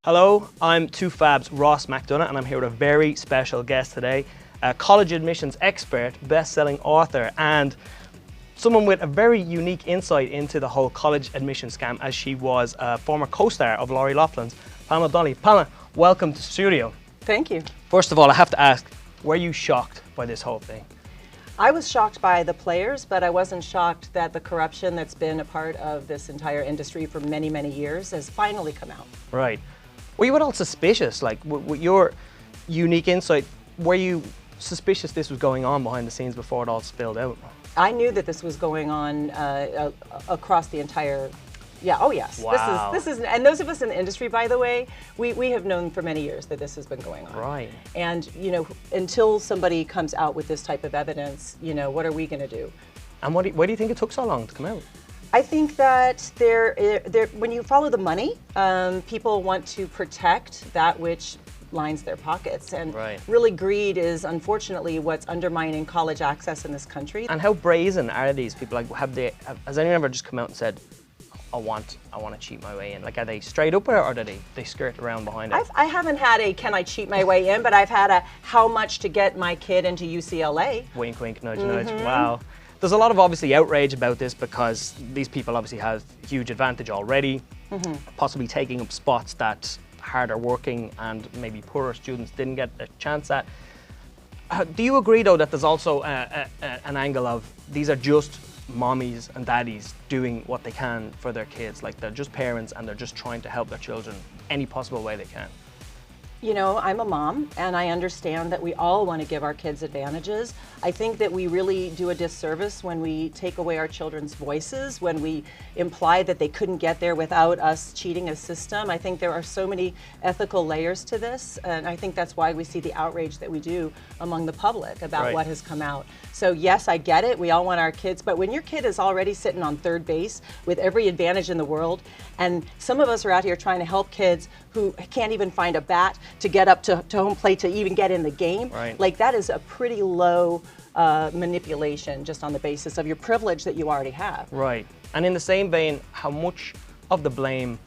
Hello, I'm Two Fab's Ross McDonough, and I'm here with a very special guest today, a college admissions expert, best-selling author, and someone with a very unique insight into the whole college admission scam, as she was a former co-star of Loughlin's, Pamela Donnelly. Pamela, welcome to the studio. Thank you. First of all, I have to ask, were you shocked by this whole thing? I was shocked by the players, but I wasn't shocked that the corruption that's been a part of this entire industry for many, many years has finally come out. Right. Were you at all suspicious? Like, with your unique insight, were you suspicious this was going on behind the scenes before it all spilled out? I knew that this was going on across the entire. Yeah. Oh yes. Wow. This is, and those of us in the industry, by the way, we have known for many years that this has been going on. Right. And until somebody comes out with this type of evidence, what are we going to do? And why do you think it took so long to come out? I think that when you follow the money, people want to protect that which lines their pockets, and really greed is unfortunately what's undermining college access in this country. And how brazen are these people? Like, has anyone ever just come out and said, I want to cheat my way in? Like, are they straight up with it, or do they skirt around behind it? I haven't had a can I cheat my way in, but I've had a how much to get my kid into UCLA. Wink, wink, nudge, nudge. Wow. There's a lot of obviously outrage about this because these people obviously have huge advantage already, possibly taking up spots that harder working and maybe poorer students didn't get a chance at. Do you agree though that there's also an angle of these are just mommies and daddies doing what they can for their kids? Like, they're just parents and they're just trying to help their children any possible way they can. I'm a mom, and I understand that we all want to give our kids advantages. I think that we really do a disservice when we take away our children's voices, when we imply that they couldn't get there without us cheating a system. I think there are so many ethical layers to this, and I think that's why we see the outrage that we do among the public about what has come out. So yes, I get it. We all want our kids, but when your kid is already sitting on third base with every advantage in the world, and some of us are out here trying to help kids who can't even find a bat to get up to home plate to even get in the game, like, that is a pretty low manipulation just on the basis of your privilege that you already have. Right. And in the same vein, how much of the blame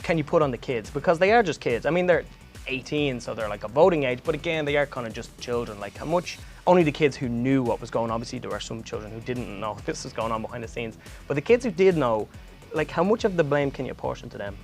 can you put on the kids? Because they are just kids. I mean, they're 18, so they're like a voting age, but again, they are kind of just children. Like, how much, only the kids who knew what was going on, obviously there were some children who didn't know this was going on behind the scenes, but the kids who did know, like, how much of the blame can you apportion to them?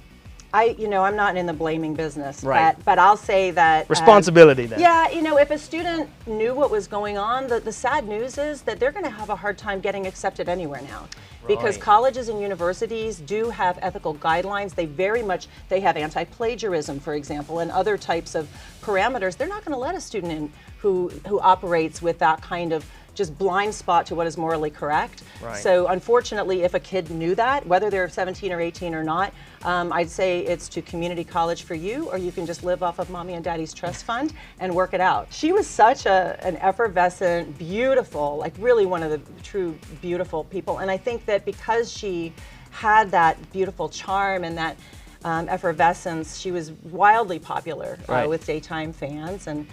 I'm not in the blaming business, but I'll say that responsibility then. Yeah, if a student knew what was going on, the sad news is that they're going to have a hard time getting accepted anywhere now, because colleges and universities do have ethical guidelines. They have anti-plagiarism, for example, and other types of parameters. They're not going to let a student in who operates with that kind of just blind spot to what is morally correct. So unfortunately, if a kid knew that, whether they're 17 or 18 or not, I'd say it's to community college for you, or you can just live off of mommy and daddy's trust fund and work it out. She was such an effervescent, beautiful, like really one of the true beautiful people. And I think that because she had that beautiful charm and that effervescence, she was wildly popular with daytime fans, and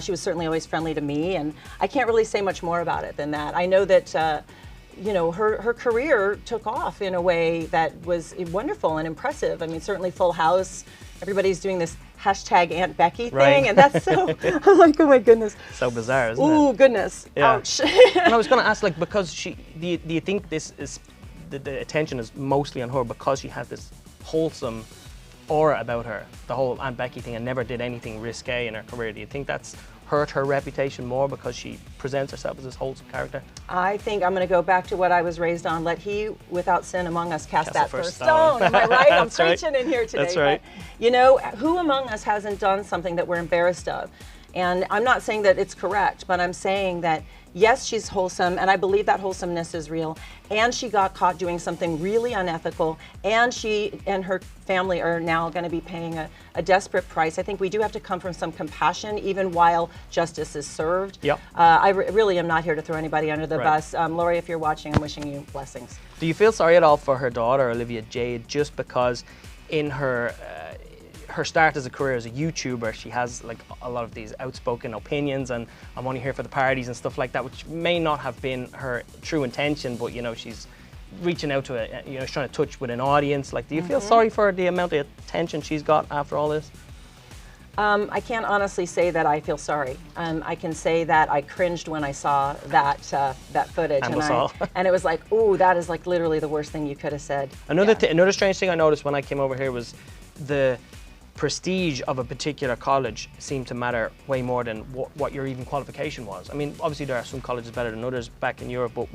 she was certainly always friendly to me, and I can't really say much more about it than that. I know that her career took off in a way that was wonderful and impressive. I mean, certainly Full House, everybody's doing this hashtag Aunt Becky thing, and that's so, I'm like, oh my goodness. So bizarre, isn't it? Ooh, goodness, ouch. And I was going to ask, like, because do you think this is, the attention is mostly on her because she has this wholesome aura about her, the whole Aunt Becky thing, and never did anything risque in her career? Do you think that's hurt her reputation more because she presents herself as this wholesome character? I think I'm going to go back to what I was raised on. Let he without sin among us cast that first stone. Am I right? I'm preaching in here today. That's right. But, who among us hasn't done something that we're embarrassed of? And I'm not saying that it's correct, but I'm saying that yes, she's wholesome, and I believe that wholesomeness is real, and she got caught doing something really unethical, and she and her family are now going to be paying a desperate price. I think we do have to come from some compassion, even while justice is served. Yep. I really am not here to throw anybody under the bus. Lori, if you're watching, I'm wishing you blessings. Do you feel sorry at all for her daughter, Olivia Jade, just because in her start as a career as a YouTuber, she has like a lot of these outspoken opinions, and I'm only here for the parties and stuff like that, which may not have been her true intention, but she's reaching out to it, you know, trying to touch with an audience. Like, do you feel sorry for the amount of attention she's got after all this? I can't honestly say that I feel sorry. I can say that I cringed when I saw that footage, and it was like, ooh, that is like literally the worst thing you could have said. Another strange thing I noticed when I came over here was the prestige of a particular college seemed to matter way more than what your even qualification was. I mean, obviously there are some colleges better than others back in Europe, but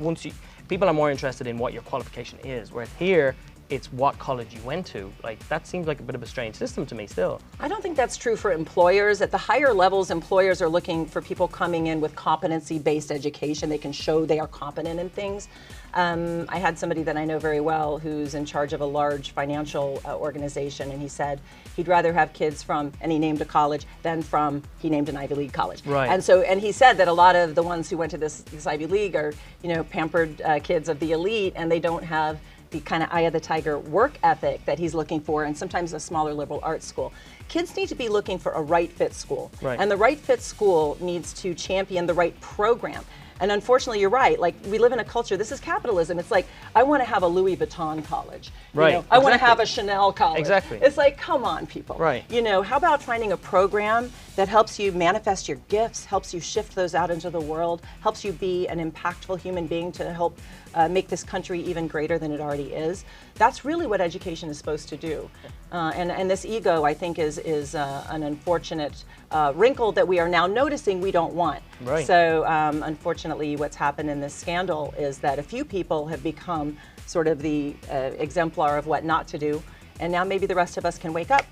people are more interested in what your qualification is. Where here, it's what college you went to. Like, that seems like a bit of a strange system to me still. I don't think that's true for employers. At the higher levels, employers are looking for people coming in with competency-based education. They can show they are competent in things. I had somebody that I know very well who's in charge of a large financial organization, and he said he'd rather have kids from, and he named a college, than from, he named an Ivy League college. Right. And he said that a lot of the ones who went to this Ivy League are, you know, pampered kids of the elite, and they don't have the kind of eye of the tiger work ethic that he's looking for, and sometimes a smaller liberal arts school. Kids need to be looking for a right fit school. Right. And the right fit school needs to champion the right program. And unfortunately, you're right. Like, we live in a culture, this is capitalism. It's like, I want to have a Louis Vuitton college. Right. You know, I want to have a Chanel college. Exactly. It's like, come on, people. Right. You know, how about finding a program that helps you manifest your gifts, helps you shift those out into the world, helps you be an impactful human being to help make this country even greater than it already is. That's really what education is supposed to do. And this ego, I think, is an unfortunate wrinkle that we are now noticing we don't want. Right. So unfortunately, what's happened in this scandal is that a few people have become sort of the exemplar of what not to do, and now maybe the rest of us can wake up.